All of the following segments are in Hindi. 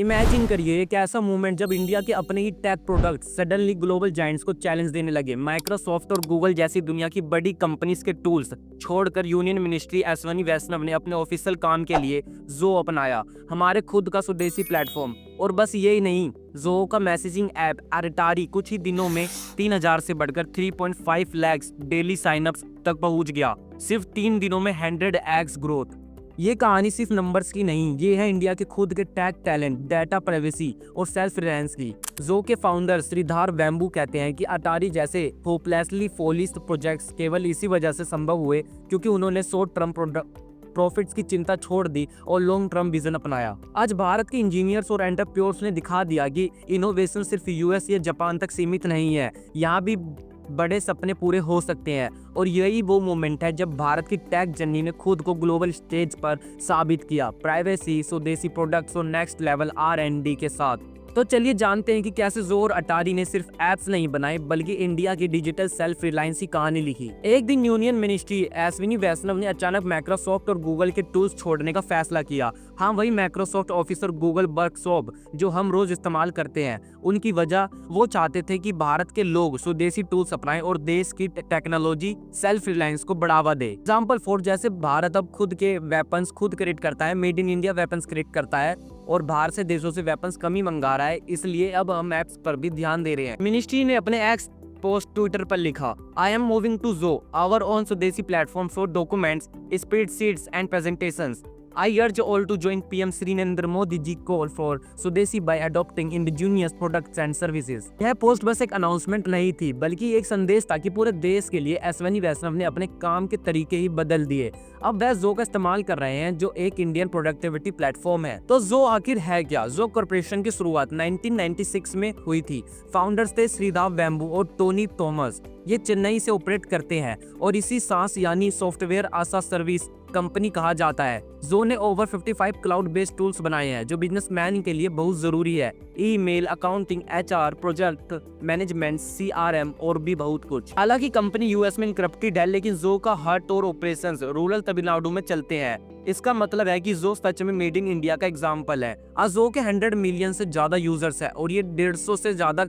इमेजिन करिए एक ऐसा मूवमेंट जब इंडिया के अपने ही tech product suddenly global giants को चैलेंज देने लगे। माइक्रोसॉफ्ट और गूगल जैसी दुनिया की बड़ी कंपनीज के टूल्स छोड़कर यूनियन मिनिस्ट्री अश्वनी वैष्णव ने अपने ऑफिशियल काम के लिए जो अपनाया, हमारे खुद का स्वदेशी प्लेटफॉर्म। और बस यही नहीं, जो का मैसेजिंग ऐप अटारी कुछ ही दिनों में 3000 से बढ़कर 3.5 लाख डेली साइनअप्स तक पहुंच गया। सिर्फ 3 दिनों में 100x ग्रोथ। ये कहानी सिर्फ नंबर्स की नहीं, ये है इंडिया के खुद के टेक टैलेंट, डाटा प्राइवेसी और सेल्फ रिलायंस की। जो के फाउंडर श्रीधर वेम्बू कहते हैं कि अटारी जैसे होपलेसली फॉलिश प्रोजेक्ट्स केवल इसी वजह से संभव हुए क्योंकि उन्होंने शॉर्ट टर्म प्रॉफिट्स की चिंता छोड़ दी और लॉन्ग टर्म विजन अपनाया। आज भारत के इंजीनियर्स और एंटरप्रेन्योर्स ने दिखा दिया कि इनोवेशन सिर्फ यूएस या जापान तक सीमित नहीं है, यहाँ भी बड़े सपने पूरे हो सकते हैं। और यही वो मोमेंट है जब भारत की टेक जर्नी ने खुद को ग्लोबल स्टेज पर साबित किया, प्राइवेसी, स्वदेशी प्रोडक्ट्स और नेक्स्ट लेवल R&D के साथ। तो चलिए जानते हैं कि कैसे जोर अटारी ने सिर्फ एप्स नहीं बनाए बल्कि इंडिया की डिजिटल सेल्फ रिलायंस की कहानी लिखी। एक दिन यूनियन मिनिस्ट्री अश्विनी वैष्णव ने अचानक माइक्रोसॉफ्ट और गूगल के टूल्स छोड़ने का फैसला किया। हाँ, वही माइक्रोसॉफ्ट ऑफिस और गूगल वर्कशॉप जो हम रोज इस्तेमाल करते हैं। उनकी वजह, वो चाहते थे कि भारत के लोग स्वदेशी टूल्स अपनाएं और देश की टेक्नोलॉजी सेल्फ रिलायंस को बढ़ावा दे। एग्जाम्पल फॉर जैसे भारत अब खुद के वेपन्स खुद क्रिएट करता है, made in India weapons create करता है और बाहर से देशों से वेपन्स कम ही मंगा रहा है, इसलिए अब हम एप्स पर भी ध्यान दे रहे हैं। मिनिस्ट्री ने अपने एक्स पोस्ट ट्विटर पर लिखा, आई एम मूविंग टू जो आवर ओन स्वदेशी platform for documents, spreadsheets and presentations. I urge all to join PM Shri Narendra Modi ji call for Swadeshi by adopting indigenous products and services। यह पोस्ट बस एक अनाउंसमेंट नहीं थी बल्कि एक संदेश था कि पूरे देश के लिए अश्वनी वैष्णव ने अपने काम के तरीके ही बदल दिए। अब वह जो का इस्तेमाल कर रहे हैं जो एक इंडियन प्रोडक्टिविटी प्लेटफॉर्म है। तो जो आखिर है क्या? जो कॉर्पोरेशन की शुरुआत 1996 में हुई थी। फाउंडर्स थे श्रीधर वेम्बू और टोनी थॉमस। ये चेन्नई से ऑपरेट करते हैं और इसी सास यानी सॉफ्टवेयर आशा सर्विस कंपनी कहा जाता है। जो ने ओवर 55 क्लाउड बेस्ड टूल्स बनाए हैं जो बिजनेसमैन के लिए बहुत जरूरी है। Email, accounting, HR, project management, CRM और भी बहुत कुछ। हालांकि कंपनी यूएस में इनकरप्टेड है, लेकिन जो का हार्ट और ऑपरेशंस रूरल तमिलनाडु में चलते हैं। इसका मतलब है कि जो सच में मेड इन इंडिया का एग्जाम्पल है। आज जो के 100 मिलियन से ज्यादा यूजर्स है और ये 150 से ज्यादा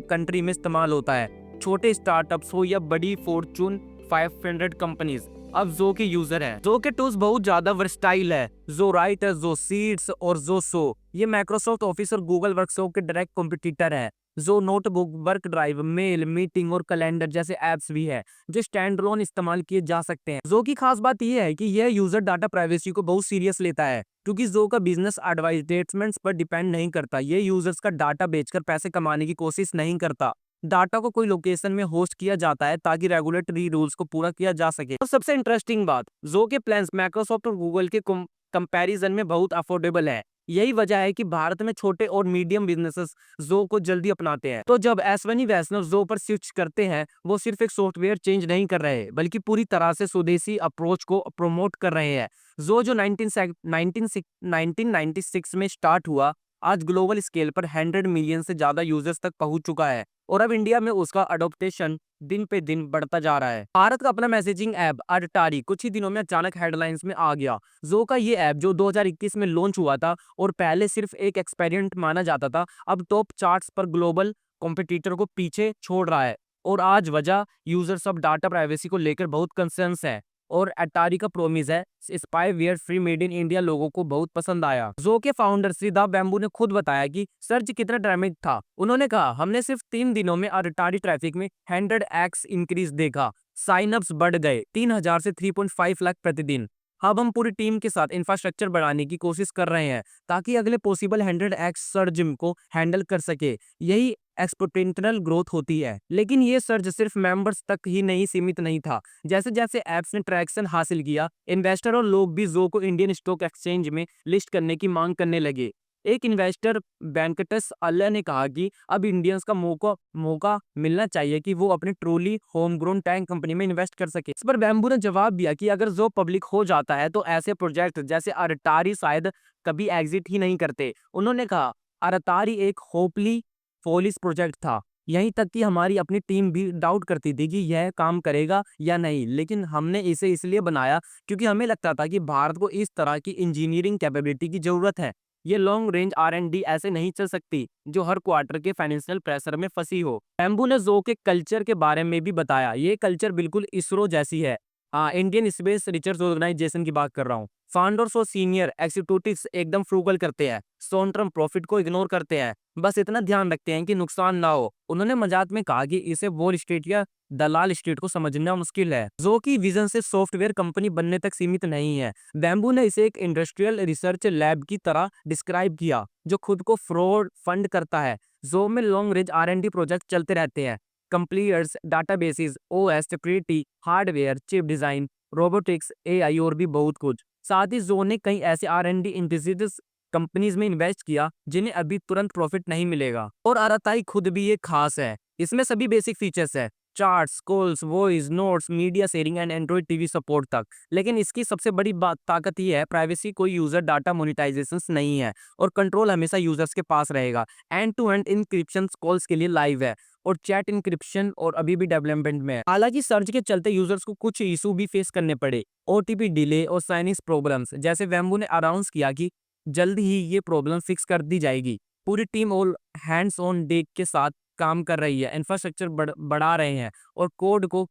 कंट्री में इस्तेमाल होता है। छोटे स्टार्टअप्स हो या बड़ी फॉर्चून 500 कंपनीज अब जो के यूजर हैं। जो के टूल्स बहुत ज्यादा वर्सटाइल है। जो राइटर, जो सीट्स और जो सो, ये माइक्रोसॉफ्ट ऑफिस और गूगल वर्कशॉप के डायरेक्ट कॉम्पिटिटर है। जो notebook, work drive, mail, meeting और कैलेंडर जैसे एप्स भी है जो स्टैंड अलोन इस्तेमाल किए जा सकते हैं। जो की खास बात यह है कि यह यूजर डाटा प्राइवेसी को बहुत सीरियस लेता है क्योंकि जो का बिजनेस एडवर्टाइजमेंट्स पर डिपेंड नहीं करता। ये यूजर्स का डाटा बेचकर पैसे कमाने की कोशिश नहीं करता। डाटा को कोई लोकेशन में होस्ट किया जाता है ताकि रेगुलेटरी रूल्स को पूरा किया जा सके। और सबसे इंटरेस्टिंग बात, जो के प्लान्स माइक्रोसॉफ्ट और गूगल के कंपैरिजन में बहुत अफोर्डेबल है। यही वजह है कि भारत में छोटे और मीडियम बिजनेसेस जो को जल्दी अपनाते हैं। तो जब अश्वनी वैष्णव जो पर स्विच करते हैं, वो सिर्फ एक सॉफ्टवेयर चेंज नहीं कर रहे बल्कि पूरी तरह से स्वदेशी अप्रोच को प्रमोट कर रहे हैं। जो 1996 में स्टार्ट हुआ, आज ग्लोबल स्केल पर 100 मिलियन से ज्यादा यूजर्स तक पहुंच चुका है और अब इंडिया में उसका अडॉप्टेशन दिन पे दिन बढ़ता जा रहा है। भारत का अपना मैसेजिंग ऐप अटारी कुछ ही दिनों में अचानक हेडलाइंस में आ गया। जो का ये ऐप जो 2021 में लॉन्च हुआ था और पहले सिर्फ एक एक्सपेरिमेंट माना जाता था, अब टॉप चार्ट्स पर ग्लोबल कॉम्पिटिटर को पीछे छोड़ रहा है। और आज वजह, यूजर सब डाटा प्राइवेसी को लेकर बहुत कंसर्न्स है और अटारी का प्रोमिस है spyware free made in India लोगों को बहुत पसंद आया। जो के फाउंडर श्रीधर वेम्बू ने खुद बताया कि सर्च कितना डायनामिक था। उन्होंने कहा, हमने सिर्फ 3 दिनों में अटारी ट्रैफिक में 100x इंक्रीज देखा। साइनअप्स बढ़ गए 3000 से 3.5 लाख प्रतिदिन। अब हम पूरी टीम के साथ इंफ्रास्ट्रक्चर बढ़ाने की कोशिश कर रहे हैं ताकि अगले पॉसिबल 100x सर्ज को हैंडल कर सके। यही एक्सपोनेंशियल ग्रोथ होती है। लेकिन ये सर्ज सिर्फ मेंबर्स तक ही नहीं सीमित नहीं था। जैसे जैसे एप्स ने ट्रैक्शन हासिल किया, इन्वेस्टर और लोग भी जो को इंडियन स्टॉक एक्सचेंज में लिस्ट करने की मांग करने लगे। एक इन्वेस्टर वेंकटेश अल्ला ने कहा कि अब इंडियंस का मौका मिलना चाहिए कि वो अपनी truly home grown tank company में इन्वेस्ट कर सके। इस पर बैम्बू ने जवाब दिया कि अगर जो पब्लिक हो जाता है तो ऐसे प्रोजेक्ट जैसे अटारी शायद कभी एग्जिट ही नहीं करते। उन्होंने कहा, अटारी एक होपली फॉलिश प्रोजेक्ट था, यहीं तक कि हमारी अपनी टीम भी डाउट करती थी कि यह काम करेगा या नहीं, लेकिन हमने इसे इसलिए बनाया क्योंकि हमें लगता था कि भारत को इस तरह की इंजीनियरिंग कैपेबिलिटी की जरूरत है। ये लॉन्ग रेंज R&D ऐसे नहीं चल सकती जो हर क्वार्टर के फाइनेंशियल प्रेशर में फंसी हो। बैम्बू ने जो के कल्चर के बारे में भी बताया, ये कल्चर बिल्कुल इसरो जैसी है। हाँ, इंडियन स्पेस रिसर्च ऑर्गेनाइजेशन की बात कर रहा हूँ। फाउंडर्स और सीनियर एग्जीक्यूटिव्स एकदम फ्रूगल करते हैं, शॉर्ट टर्म प्रॉफिट को इग्नोर करते हैं, बस इतना ध्यान रखते हैं कि नुकसान ना हो। उन्होंने मजाक में कहा कि इसे वॉल स्ट्रीट या दलाल स्ट्रीट को समझना मुश्किल है, जो कि विजन से सॉफ्टवेयर कंपनी बनने तक सीमित नहीं है। बैम्बू ने इसे एक इंडस्ट्रियल रिसर्च लैब की तरह डिस्क्राइब किया, जो खुद को फ्रॉड फंड करता है। जो में लॉन्ग रेंज R&D प्रोजेक्ट चलते रहते हैं, compilers, databases, OS, security, hardware, chip design, robotics, AI और भी बहुत कुछ। साथ ही जो ने कई ऐसे R&D इंडस्ट्रीज कंपनीज में इन्वेस्ट किया जिन्हें अभी तुरंत प्रॉफिट नहीं मिलेगा। और आरआईआई खुद भी ये खास है, इसमें सभी बेसिक फीचर्स है, charts, calls, voice notes, media sharing and Android TV support तक। लेकिन इसकी सबसे बड़ी बात ताकत ये है, प्राइवेसी, कोई यूजर डाटा मोनेटाइजेशन नहीं है और कंट्रोल हमेशा यूजर्स के पास रहेगा। End to end encryption calls के लिए लाइव है और चैट इंक्रिप्शन और अभी भी डेवलपमेंट में है। हालांकि सर्च के चलते यूजर्स को कुछ इशू भी फेस करने पड़े, OTP डिले और साइनिंग प्रॉब्लम्स, जैसे वेम्बू ने अनाउंस किया कि जल्दी ही ये प्रॉब्लम फिक्स कर दी जाएगी। पूरी टीम और हैंड्स ऑन डेक के साथ काम कर रही है, इंफ्रास्ट्रक्चर बढ़ा रहे हैं और कोड को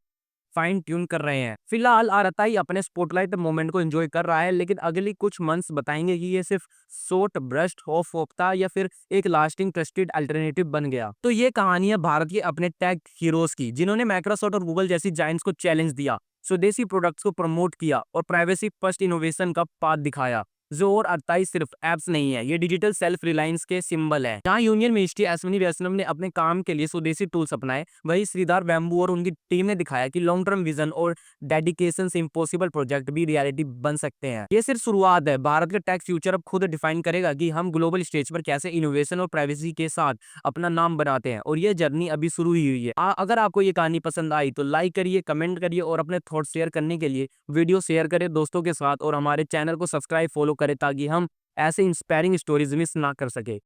फाइन ट्यून कर रहे हैं। फिलहाल आरआईआई अपने स्पॉटलाइट मोमेंट को एंजॉय कर रहा है, लेकिन अगली कुछ मंथ्स बताएंगे कि ये सिर्फ शॉर्ट ब्रस्ट ऑफ होता या फिर एक लास्टिंग ट्रस्टेड अल्टरनेटिव बन गया। तो ये कहानी है भारत के अपने टेक हीरोज की, जिन्होंने माइक्रोसॉफ्ट और गूगल जैसी जायंट्स को चैलेंज दिया, स्वदेशी प्रोडक्ट्स को प्रमोट किया और प्राइवेसी फर्स्ट इनोवेशन का पाथ दिखाया। जो और 28 सिर्फ एप्स नहीं है, ये डिजिटल सेल्फ रिलायंस के सिंबल है। जहां यूनियन मिनिस्ट्री अश्विनी वैष्णव ने अपने काम के लिए स्वदेशी टूल्स अपनाए, वही श्रीधर बैम्बू और उनकी टीम ने दिखाया कि लॉन्ग टर्म विजन और डेडिकेशन से इम्पॉसिबल प्रोजेक्ट भी रियलिटी बन सकते हैं। ये सिर्फ शुरुआत है, भारत का टेक फ्यूचर अब खुद डिफाइन करेगा कि हम ग्लोबल स्टेज पर कैसे इनोवेशन और प्राइवेसी के साथ अपना नाम बनाते हैं। और ये जर्नी अभी शुरू ही हुई है। अगर आपको ये कहानी पसंद आई तो लाइक करिए, कमेंट करिए और अपने थॉट्स शेयर करने के लिए वीडियो शेयर करें दोस्तों के साथ और हमारे चैनल को सब्सक्राइब फॉलो करें, ताकि हम ऐसे इंस्पायरिंग स्टोरीज मिस ना कर सके।